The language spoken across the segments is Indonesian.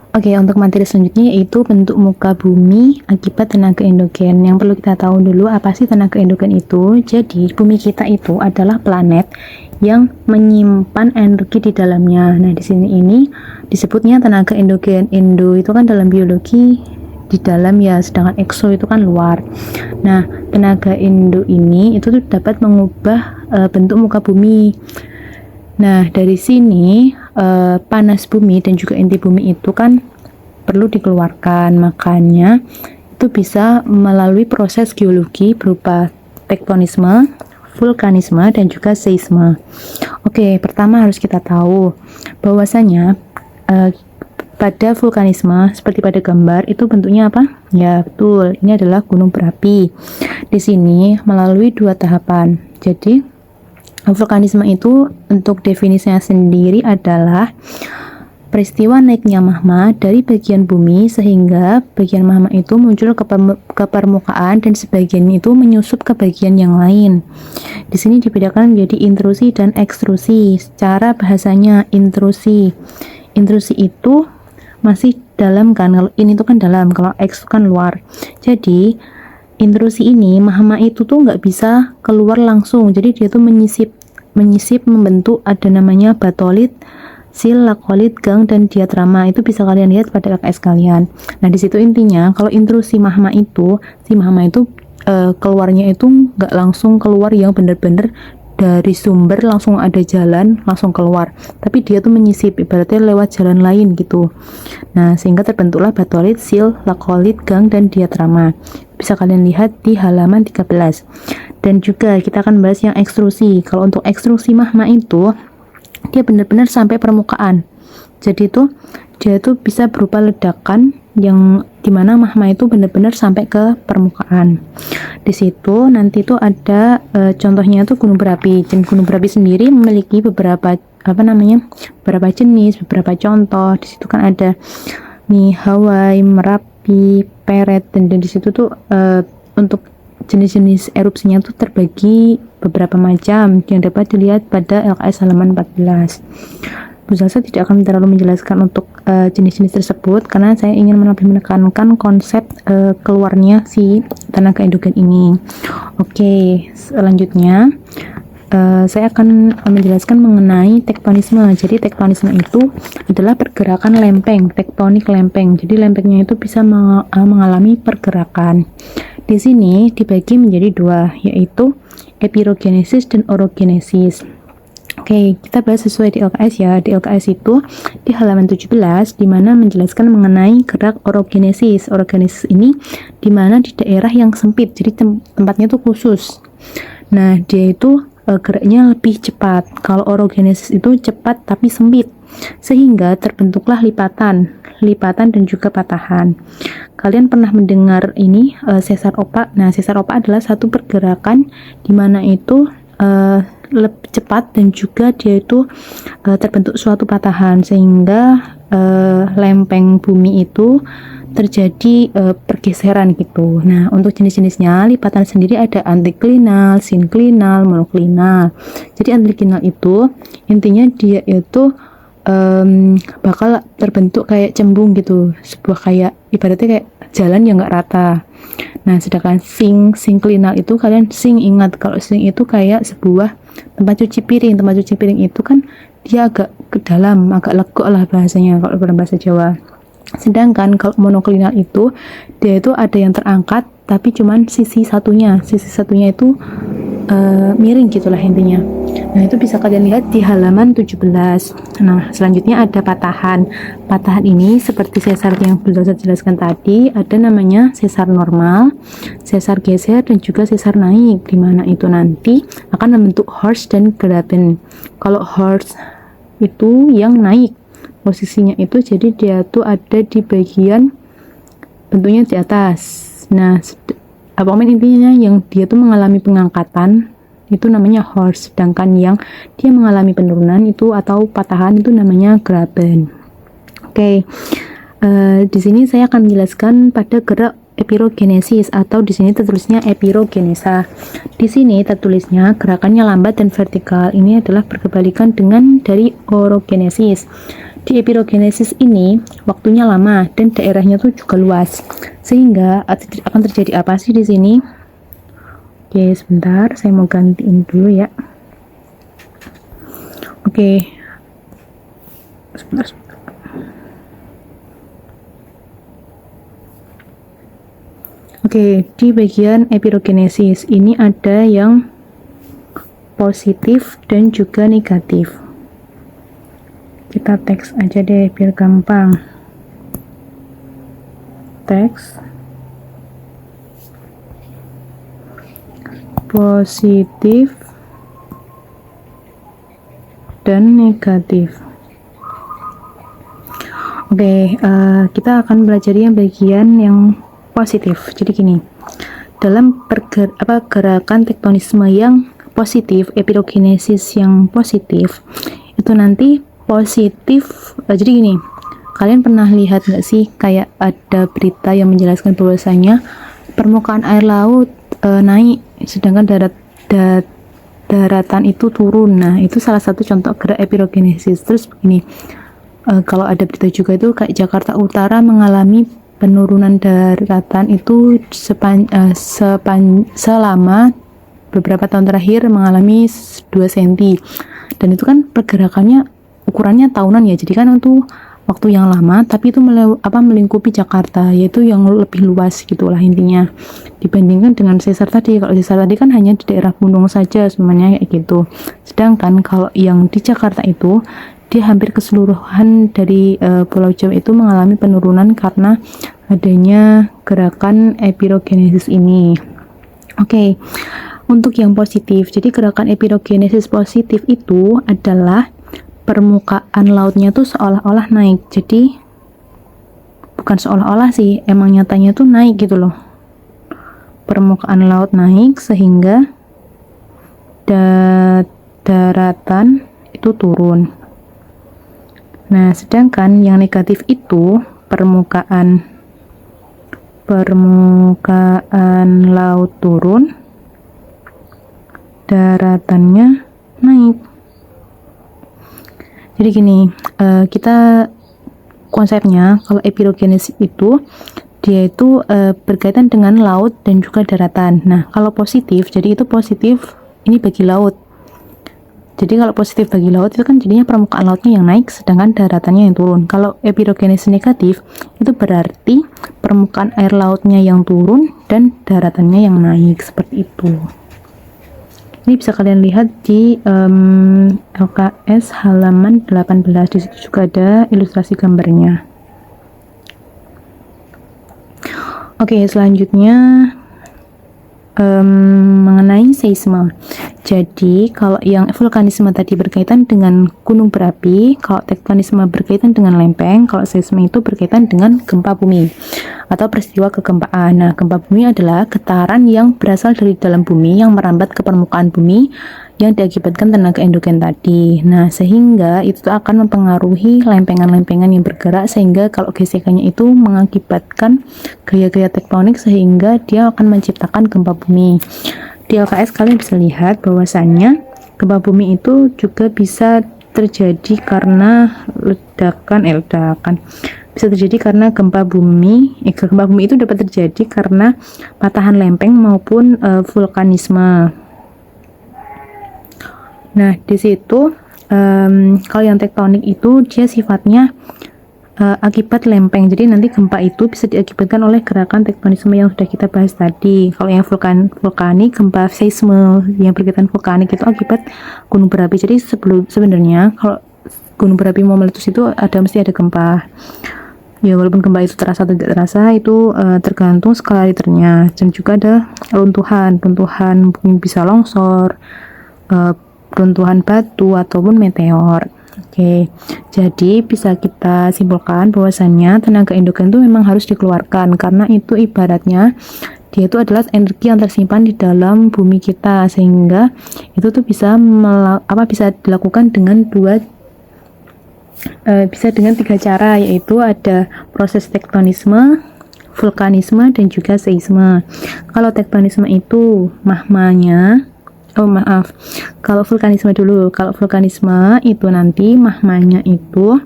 Oke, untuk materi selanjutnya yaitu bentuk muka bumi akibat tenaga endogen. Yang perlu kita tahu dulu apa sih tenaga endogen itu. Jadi, bumi kita itu adalah planet yang menyimpan energi di dalamnya. Nah, di sini ini disebutnya tenaga endogen. Endo itu kan dalam biologi di dalam ya, sedangkan exo itu kan luar. Nah, tenaga endo ini itu tuh dapat mengubah bentuk muka bumi. Nah, dari sini panas bumi dan juga inti bumi itu kan perlu dikeluarkan, makanya itu bisa melalui proses geologi berupa tektonisme, vulkanisme, dan juga seisme. Oke, pertama harus kita tahu bahwasanya pada vulkanisme seperti pada gambar itu bentuknya apa? Ya, betul. Ini adalah gunung berapi. Di sini melalui dua tahapan. Jadi vulkanisme itu untuk definisinya sendiri adalah peristiwa naiknya magma dari bagian bumi sehingga bagian magma itu muncul ke permukaan dan sebagian itu menyusup ke bagian yang lain. Di sini dibedakan menjadi intrusi dan ekstrusi. Secara bahasanya intrusi. Intrusi itu masih dalam kan, kalau ini tuh kan dalam, kalau eks kan luar. Jadi intrusi ini magma itu tuh nggak bisa keluar langsung, jadi dia tuh menyisip membentuk ada namanya batolit, sil, lakolit, gang, dan diatrama. Itu bisa kalian lihat pada LKS kalian. Nah, di situ intinya kalau intrusi magma itu, si magma itu keluarnya itu nggak langsung keluar yang bener-bener dari sumber langsung ada jalan langsung keluar, tapi dia tuh menyisip, ibaratnya lewat jalan lain gitu. Nah, sehingga terbentuklah batolit, sil, lakolit, gang, dan diatrama. Bisa kalian lihat di halaman 13. Dan juga kita akan bahas yang ekstrusi. Kalau untuk ekstrusi magma itu dia benar-benar sampai permukaan. Jadi itu dia tuh bisa berupa ledakan yang dimana magma itu benar-benar sampai ke permukaan. Di situ nanti tuh ada contohnya tuh gunung berapi. Dan gunung berapi sendiri memiliki beberapa beberapa jenis, beberapa contoh. Di situ kan ada nih Hawaii, Merapi, Peret, dan di situ tuh untuk jenis-jenis erupsinya tuh terbagi beberapa macam yang dapat dilihat pada LKS halaman 14. Bu Salsa tidak akan terlalu menjelaskan untuk jenis-jenis tersebut karena saya ingin lebih menekankan konsep keluarnya si tenaga endogen ini. Oke, selanjutnya saya akan menjelaskan mengenai tektonisme. Jadi tektonisme itu adalah pergerakan lempeng, tektonik lempeng. Jadi lempengnya itu bisa mengalami pergerakan. Di sini dibagi menjadi dua, yaitu epirogenesis dan orogenesis. Oke, kita bahas sesuai di LKS ya. Di LKS itu di halaman 17 di mana menjelaskan mengenai gerak orogenesis. Orogenesis ini di mana di daerah yang sempit, jadi tempatnya tuh khusus. Nah, dia itu geraknya lebih cepat. Kalau orogenesis itu cepat tapi sempit, sehingga terbentuklah lipatan dan juga patahan. Kalian pernah mendengar ini sesar opak? Nah, sesar opak adalah satu pergerakan di mana itu lebih cepat dan juga dia itu terbentuk suatu patahan sehingga lempeng bumi itu terjadi pergeseran gitu. Nah, untuk jenis-jenisnya lipatan sendiri ada antiklinal, sinklinal, monoklinal. Jadi antiklinal itu intinya dia itu bakal terbentuk kayak cembung gitu, sebuah kayak ibaratnya kayak jalan yang nggak rata. Nah, sedangkan sinklinal itu kalian ingat kalau sink itu kayak sebuah tempat cuci piring. Tempat cuci piring itu kan dia agak ke dalam, agak legok lah bahasanya kalau dalam bahasa Jawa. Sedangkan kalau monoklinal itu dia itu ada yang terangkat tapi cuman sisi satunya itu miring gitulah intinya. Nah, itu bisa kalian lihat di halaman 17. Nah, selanjutnya ada patahan. Patahan ini seperti sesar yang belum saya jelaskan tadi, ada namanya sesar normal, sesar geser, dan juga sesar naik, di mana itu nanti akan membentuk horst dan graben. Kalau horst itu yang naik posisinya itu, jadi dia tuh ada di bagian bentuknya di atas. Nah, apapun intinya yang dia tuh mengalami pengangkatan itu namanya horst, sedangkan yang dia mengalami penurunan itu atau patahan itu namanya graben. Oke, di sini saya akan menjelaskan pada gerak epirogenesis atau di sini tertulisnya epirogenesa. Di sini tertulisnya gerakannya lambat dan vertikal. Ini adalah berkebalikan dengan dari orogenesis. Di epirogenesis ini waktunya lama dan daerahnya tuh juga luas, sehingga akan terjadi apa sih di sini? Oke, sebentar, saya mau gantiin dulu ya. Oke, sebentar. Oke, di bagian epirogenesis ini ada yang positif dan juga negatif. Kita teks aja deh biar gampang. Teks positif dan negatif. Oke, kita akan belajar yang bagian yang positif. Jadi gini, dalam gerakan tektonisme yang positif, epirogenesis yang positif, itu nanti positif. Jadi gini, kalian pernah lihat nggak sih kayak ada berita yang menjelaskan bahwasanya permukaan air laut naik, sedangkan daratan itu turun. Nah, itu salah satu contoh gerak epirogenesis. Terus begini, kalau ada berita juga itu kayak Jakarta Utara mengalami penurunan daratan itu selama beberapa tahun terakhir mengalami 2 cm. Dan itu kan pergerakannya ukurannya tahunan ya, jadi kan itu waktu yang lama, tapi itu melingkupi Jakarta, yaitu yang lebih luas gitulah intinya, dibandingkan dengan sesar tadi. Kalau sesar tadi kan hanya di daerah gunung saja semuanya kayak gitu, sedangkan kalau yang di Jakarta itu dia hampir keseluruhan dari Pulau Jawa itu mengalami penurunan karena adanya gerakan epirogenesis ini. Oke, untuk yang positif, jadi gerakan epirogenesis positif itu adalah permukaan lautnya tuh seolah-olah naik. Jadi bukan seolah-olah sih, emang nyatanya tuh naik gitu loh. Permukaan laut naik sehingga daratan itu turun. Nah, sedangkan yang negatif itu permukaan laut turun, daratannya naik. Jadi gini, kita konsepnya kalau epirogenesis itu dia itu berkaitan dengan laut dan juga daratan. Nah, kalau positif, jadi itu positif ini bagi laut. Jadi kalau positif bagi laut itu kan jadinya permukaan lautnya yang naik, sedangkan daratannya yang turun. Kalau epirogenesis negatif itu berarti permukaan air lautnya yang turun dan daratannya yang naik, seperti itu. Ini bisa kalian lihat di LKS halaman 18, di situ juga ada ilustrasi gambarnya. Oke, selanjutnya mengenai seisme. Jadi kalau yang vulkanisme tadi berkaitan dengan gunung berapi, kalau tektonisme berkaitan dengan lempeng, kalau seisme itu berkaitan dengan gempa bumi atau peristiwa kegempaan. Nah, gempa bumi adalah getaran yang berasal dari dalam bumi yang merambat ke permukaan bumi yang diakibatkan tenaga endogen tadi. Nah, sehingga itu akan mempengaruhi lempengan-lempengan yang bergerak, sehingga kalau gesekannya itu mengakibatkan gaya-gaya tektonik sehingga dia akan menciptakan gempa bumi. Di LKS kalian bisa lihat bahwasannya gempa bumi itu juga bisa terjadi karena ledakan. Bisa terjadi karena gempa bumi itu dapat terjadi karena patahan lempeng maupun vulkanisme. Nah, di situ kalau yang tektonik itu dia sifatnya akibat lempeng. Jadi nanti gempa itu bisa diakibatkan oleh gerakan tektonisme yang sudah kita bahas tadi. Kalau yang vulkanik, gempa seisme yang berkaitan vulkanik itu akibat gunung berapi. Jadi sebenarnya kalau gunung berapi mau meletus itu mesti ada gempa. Ya, walaupun gempa itu terasa atau tidak terasa itu tergantung skala Richternya. Dan juga ada runtuhan mungkin bisa longsor, runtuhan batu ataupun meteor. Oke, jadi bisa kita simpulkan bahwasannya tenaga endogen itu memang harus dikeluarkan, karena itu ibaratnya dia itu adalah energi yang tersimpan di dalam bumi kita, sehingga itu tuh bisa dilakukan dengan tiga cara, yaitu ada proses tektonisme, vulkanisme, dan juga seisme. Kalau tektonisme itu kalau vulkanisme dulu. Kalau vulkanisme itu nanti mahmanya itu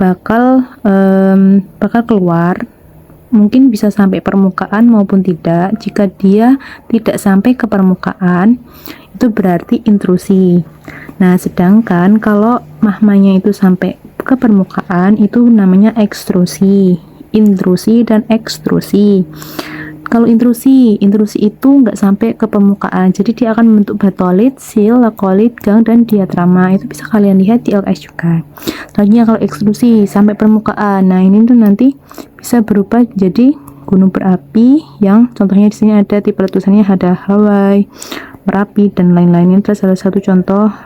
bakal keluar, mungkin bisa sampai permukaan maupun tidak. Jika dia tidak sampai ke permukaan, itu berarti intrusi. Nah, sedangkan kalau magmanya itu sampai ke permukaan, itu namanya ekstrusi. Intrusi dan ekstrusi. Kalau intrusi itu nggak sampai ke permukaan, jadi dia akan membentuk batolit, sil, lakolit, gang, dan diatrama. Itu bisa kalian lihat di LKS juga. Selanjutnya kalau ekstrusi sampai permukaan, nah ini tuh nanti bisa berubah jadi gunung berapi yang contohnya di sini ada tipe letusannya ada Hawaii, Merapi, dan lain-lainnya. Terus salah satu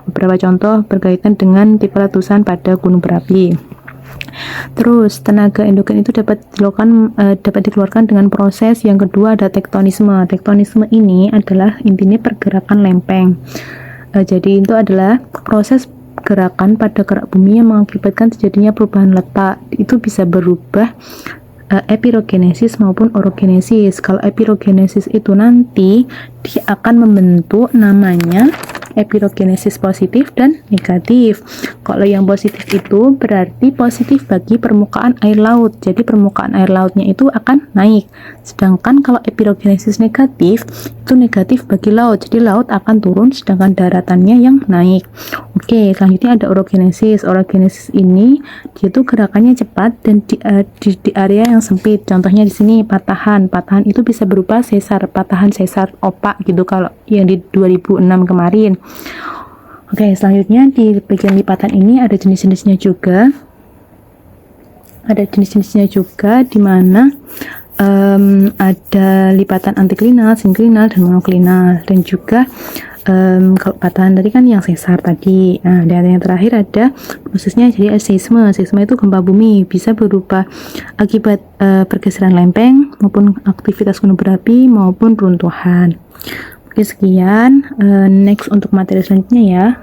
beberapa contoh berkaitan dengan tipe letusan pada gunung berapi. Terus tenaga endogen itu dapat dikeluarkan dengan proses yang kedua, ada tektonisme. Tektonisme ini adalah intinya pergerakan lempeng. Jadi itu adalah proses gerakan pada kerak bumi yang mengakibatkan terjadinya perubahan letak. Itu bisa berubah epirogenesis maupun orogenesis. Kalau epirogenesis itu nanti dia akan membentuk namanya epirogenesis positif dan negatif. Kalau yang positif itu berarti positif bagi permukaan air laut, jadi permukaan air lautnya itu akan naik. Sedangkan kalau epirogenesis negatif itu negatif bagi laut, jadi laut akan turun sedangkan daratannya yang naik. Oke, selanjutnya ada orogenesis. Orogenesis ini dia itu gerakannya cepat dan di area yang sempit. Contohnya di sini patahan itu bisa berupa sesar, patahan sesar opak gitu kalau yang di 2006 kemarin. Oke, selanjutnya di bagian lipatan ini ada jenis-jenisnya juga. Di mana ada lipatan antiklinal, sinklinal, dan monoklinal. Dan juga kalau patahan tadi kan yang sesar tadi. Nah, dan yang terakhir ada prosesnya jadi seisme. Seisme itu gempa bumi, bisa berupa akibat pergeseran lempeng maupun aktivitas gunung berapi maupun runtuhan. Oke, sekian. Next untuk materi selanjutnya ya.